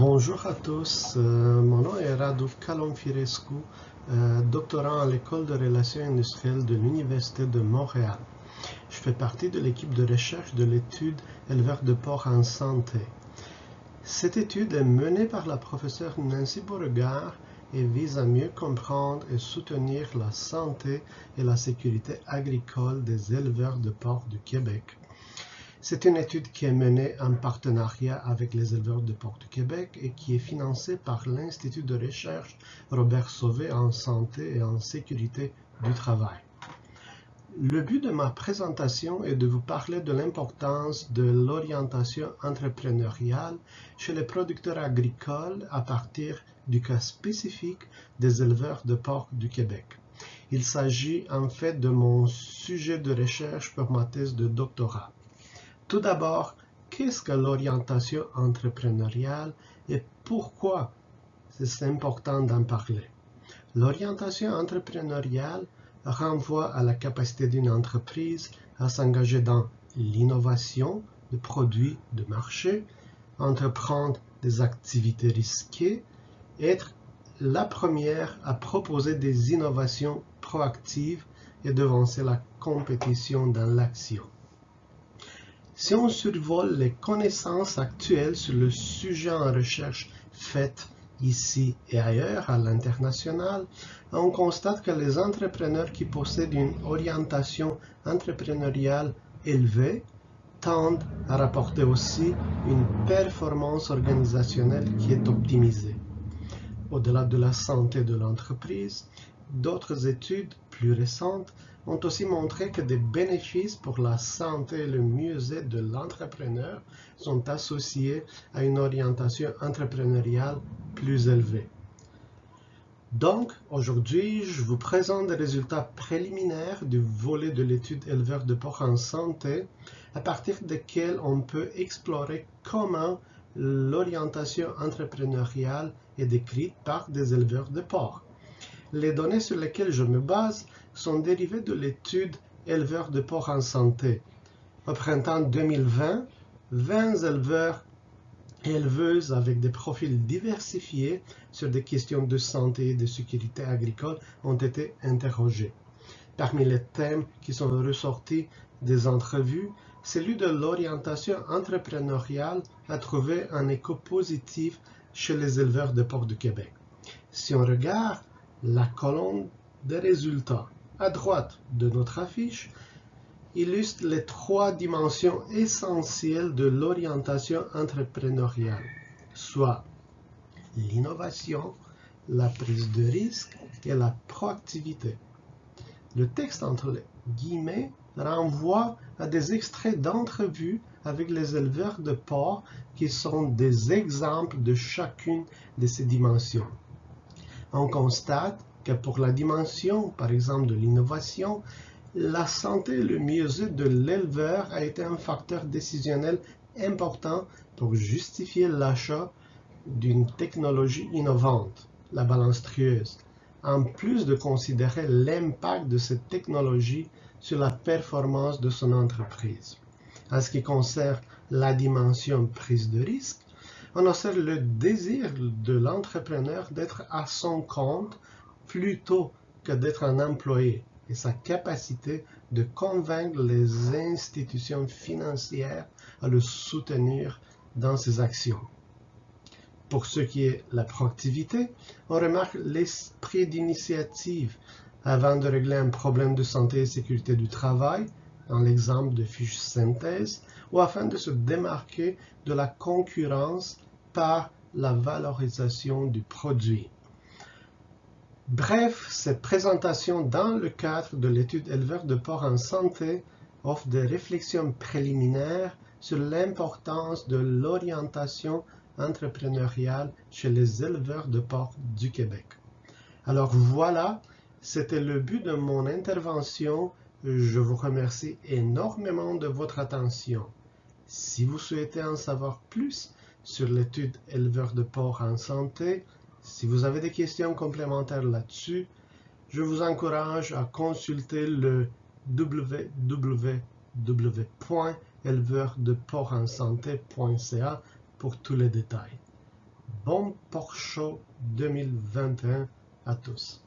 Bonjour à tous, mon nom est Radu Kalomfirescu, doctorant à l'École de relations industrielles de l'Université de Montréal. Je fais partie de l'équipe de recherche de l'étude éleveurs de porcs en santé. Cette étude est menée par la professeure Nancy Beauregard et vise à mieux comprendre et soutenir la santé et la sécurité agricole des éleveurs de porcs du Québec. C'est une étude qui est menée en partenariat avec les éleveurs de porcs du Québec et qui est financée par l'Institut de recherche Robert Sauvé en santé et en sécurité du travail. Le but de ma présentation est de vous parler de l'importance de l'orientation entrepreneuriale chez les producteurs agricoles à partir du cas spécifique des éleveurs de porcs du Québec. Il s'agit en fait de mon sujet de recherche pour ma thèse de doctorat. Tout d'abord, qu'est-ce que l'orientation entrepreneuriale et pourquoi c'est important d'en parler? L'orientation entrepreneuriale renvoie à la capacité d'une entreprise à s'engager dans l'innovation de produits de marché, entreprendre des activités risquées, être la première à proposer des innovations proactives et devancer la compétition dans l'action. Si on survole les connaissances actuelles sur le sujet en recherche faites ici et ailleurs à l'international, on constate que les entrepreneurs qui possèdent une orientation entrepreneuriale élevée tendent à rapporter aussi une performance organisationnelle qui est optimisée. Au-delà de la santé de l'entreprise, d'autres études plus récentes ont aussi montré que des bénéfices pour la santé et le mieux-être de l'entrepreneur sont associés à une orientation entrepreneuriale plus élevée. Donc, aujourd'hui, je vous présente des résultats préliminaires du volet de l'étude éleveurs de porcs en santé, à partir desquels on peut explorer comment l'orientation entrepreneuriale est décrite par des éleveurs de porcs. Les données sur lesquelles je me base sont dérivées de l'étude éleveurs de porcs en santé. Au printemps 2020, 20 éleveurs et éleveuses avec des profils diversifiés sur des questions de santé et de sécurité agricole ont été interrogés. Parmi les thèmes qui sont ressortis des entrevues, celui de l'orientation entrepreneuriale a trouvé un écho positif chez les éleveurs de porcs du Québec. Si on regarde la colonne des résultats à droite de notre affiche, illustre les trois dimensions essentielles de l'orientation entrepreneuriale, soit l'innovation, la prise de risque et la proactivité. Le texte entre les guillemets renvoie à des extraits d'entrevues avec les éleveurs de porcs qui sont des exemples de chacune de ces dimensions. On constate que pour la dimension, par exemple, de l'innovation, la santé et le mieux-être de l'éleveur a été un facteur décisionnel important pour justifier l'achat d'une technologie innovante, la balance trieuse, en plus de considérer l'impact de cette technologie sur la performance de son entreprise. En ce qui concerne la dimension prise de risque, on observe le désir de l'entrepreneur d'être à son compte plutôt que d'être un employé et sa capacité de convaincre les institutions financières à le soutenir dans ses actions. Pour ce qui est de la proactivité, on remarque l'esprit d'initiative avant de régler un problème de santé et sécurité du travail, dans l'exemple de fiche synthèse, ou afin de se démarquer de la concurrence par la valorisation du produit. Bref, cette présentation dans le cadre de l'étude éleveurs de porcs en santé offre des réflexions préliminaires sur l'importance de l'orientation entrepreneuriale chez les éleveurs de porcs du Québec. Alors voilà, c'était le but de mon intervention. Je vous remercie énormément de votre attention. Si vous souhaitez en savoir plus sur l'étude éleveurs de porcs en santé, si vous avez des questions complémentaires là-dessus, je vous encourage à consulter le www.éleveursdeporcsensanté.ca pour tous les détails. bon Porsche 2021 à tous.